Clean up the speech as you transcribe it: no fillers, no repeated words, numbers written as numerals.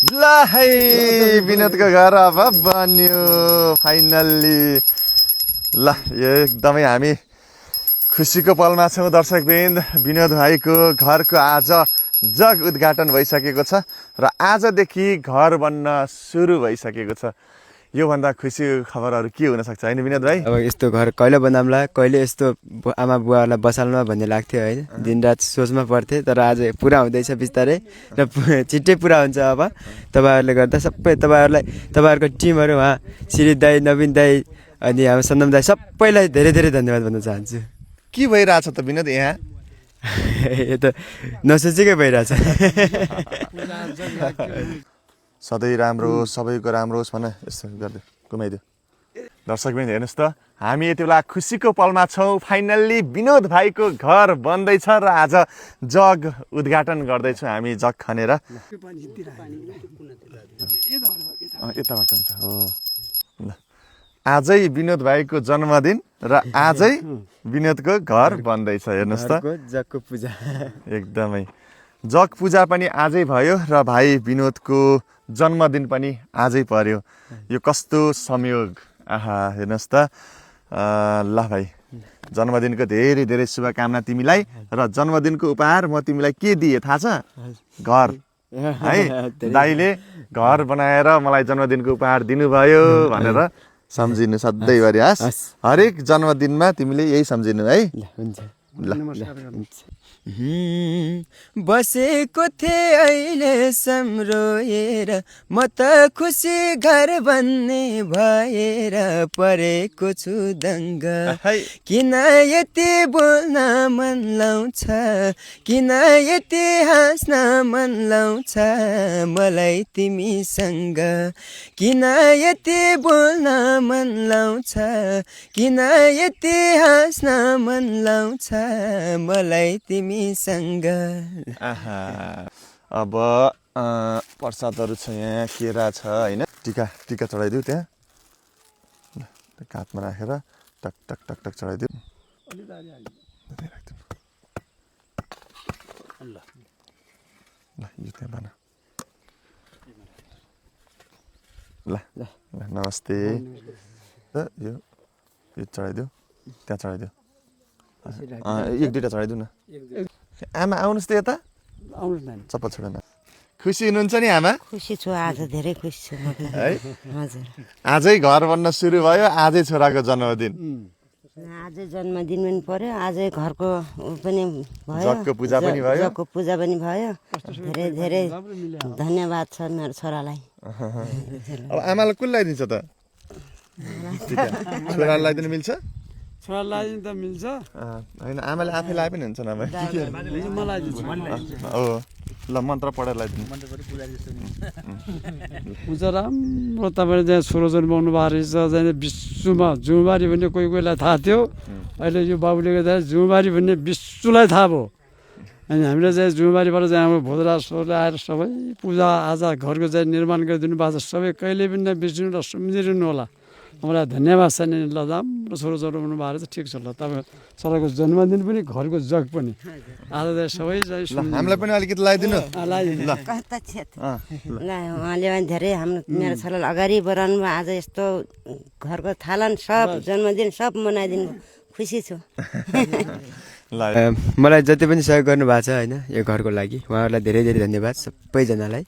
ल है विनोदको घर अब बन्यो फाइनल्ली। ल यो एकदमै हामी खुसीको पलमा छौँ दर्शकवृन्द। विनोद भाइको घरको आज जग उद्घाटन भइसकेको छ र आजदेखि घर बन्न सुरु भइसकेको छ। योभन्दा खुसीको खबरहरू के हुन सक्छ हैन विनोद भाइ? अब यस्तो घर कहिले बनाउँला, कहिले यस्तो आमा बुवालाई बसाल्नुमा भन्ने लाग्थ्यो होइन। दिनरात सोचमा पर्थ्यो, तर आज पुरा हुँदैछ बिस्तारै र छिट्टै पुरा हुन्छ। अब तपाईँहरूले गर्दा सबै तपाईँहरूको टिमहरू उहाँ सिरिज दाई, नवीन दाई अनि हाम्रो सन्दम दाई सबैलाई धेरै धेरै धन्यवाद भन्न चाहन्छु। के भइरहेछ त विनोद यहाँ? यो त नसोचेकै भइरहेछ। सधैँ राम्रो होस्, सबैको राम्रो होस् भने यस्तो गरिदियो, घुमाइदियो। दर्शकबिन हेर्नुहोस् त, हामी यति बेला खुसीको पलमा छौँ। फाइनल्ली विनोद भाइको घर बन्दैछ र आज जग उद्घाटन गर्दैछौँ हामी जग खनेर। यताबाट हुन्छ हो। ल आजै विनोद भाइको जन्मदिन र आजै विनोदको घर बन्दैछ। हेर्नुहोस् त, जगको पूजा एकदमै जग पूजा पनि आजै भयो र भाइ विनोदको जन्मदिन पनि आजै पर्यो। यो कस्तो संयोग! आहा हेर्नुहोस् त। ल भाइ, जन्मदिनको धेरै धेरै शुभकामना तिमीलाई। र जन्मदिनको उपहार म तिमीलाई के दिएँ थाहा छ? घर है। दाइले घर बनाएर मलाई जन्मदिनको उपहार दिनुभयो भनेर सम्झिनु सधैँभरि। हरेक जन्मदिनमा तिमीले यही सम्झिनु है। हुन्छ। ल बसेको थिएँ अहिले सम्रोएर, म त खुसी घर बन्ने भएर परेको छु दङ्ग। किन यति बोल्न मन लाउँछ, किन यति हाँस्न मन लाउँछ मलाई तिमीसँग, किन यति बोल्न मन लाउँछ, किन यति हाँस्न मन लाउँछ मलाई तिमीसँग। अब प्रसादहरू छ यहाँ, केरा छ होइन। टिका चढाइदियो त्यहाँ काँधमा राखेर टक टक टक टक चढाइदियो। ल यो त्यहाँ भन। ल नमस्ते। यो चढाइदियो, त्यहाँ चढाइदियो। एक दुईवटा चढाइदिउ न। आमा आउनुहोस् त यता, चप्पल छोडेन। खुसी हुनुहुन्छ नि आमा? खुसी छु, आज धेरै खुसी छु म त। है हजुर, आजै घर बन्न सुरु भयो, आजै छोराको जन्मदिन। आजै जन्मदिन पनि पर्यो, आजै घरको पनि भयो, जगको पूजा पनि भयो। जगको पूजा पनि भयो। धेरै धेरै धन्यवाद छ मेरो छोरालाई। अब आमालाई कुन लगाइदिन्छ त? छोरालाई लगाइदिनु मिल्छ? छोरालाई त मिल्छ होइन, आमाले आफै लगाए पनि हुन्छ नभए। मलाई हो ल मन्त्र पढेर लगाइदिनु। हुन्छ राम्रो। तपाईँले त्यहाँ छोरो जन्माउनु भएको रहेछ, त्यहाँ विश्वमा जुमबारी भन्ने कोही कोहीलाई थाहा थियो, अहिले यो बाबुले गर्दा जुमबारी भन्ने विश्वलाई थाहा भयो। अनि हामीले चाहिँ जुमबारीबाट चाहिँ हाम्रो भोजराजहरूले आएर सबै पूजाआजा घरको चाहिँ निर्माण गरिदिनु भएको छ। सबै कहिले पनि नबिर्सिनु र सम्झिरहनु होला। मलाई धन्यवाद छ नि। ल राम्रो छोरो जन्माउनु भएको रहेछ, ठिक छ। ल तपाईँ छोराको जन्मदिन पनि घरको जग पनि आज चाहिँ सबै हामीलाई पनि अलिकति लगाइदिनु। उहाँले पनि धेरै हाम्रो मेरो छोरालाई अगाडि बढाउनु भयो। आज यस्तो घरको थालन सब जन्मदिन सब मनाइदिनु, खुसी छु। मलाई जति पनि सहयोग गर्नु भएको छ होइन यो घरको लागि, उहाँहरूलाई धेरै धेरै धन्यवाद सबैजनालाई।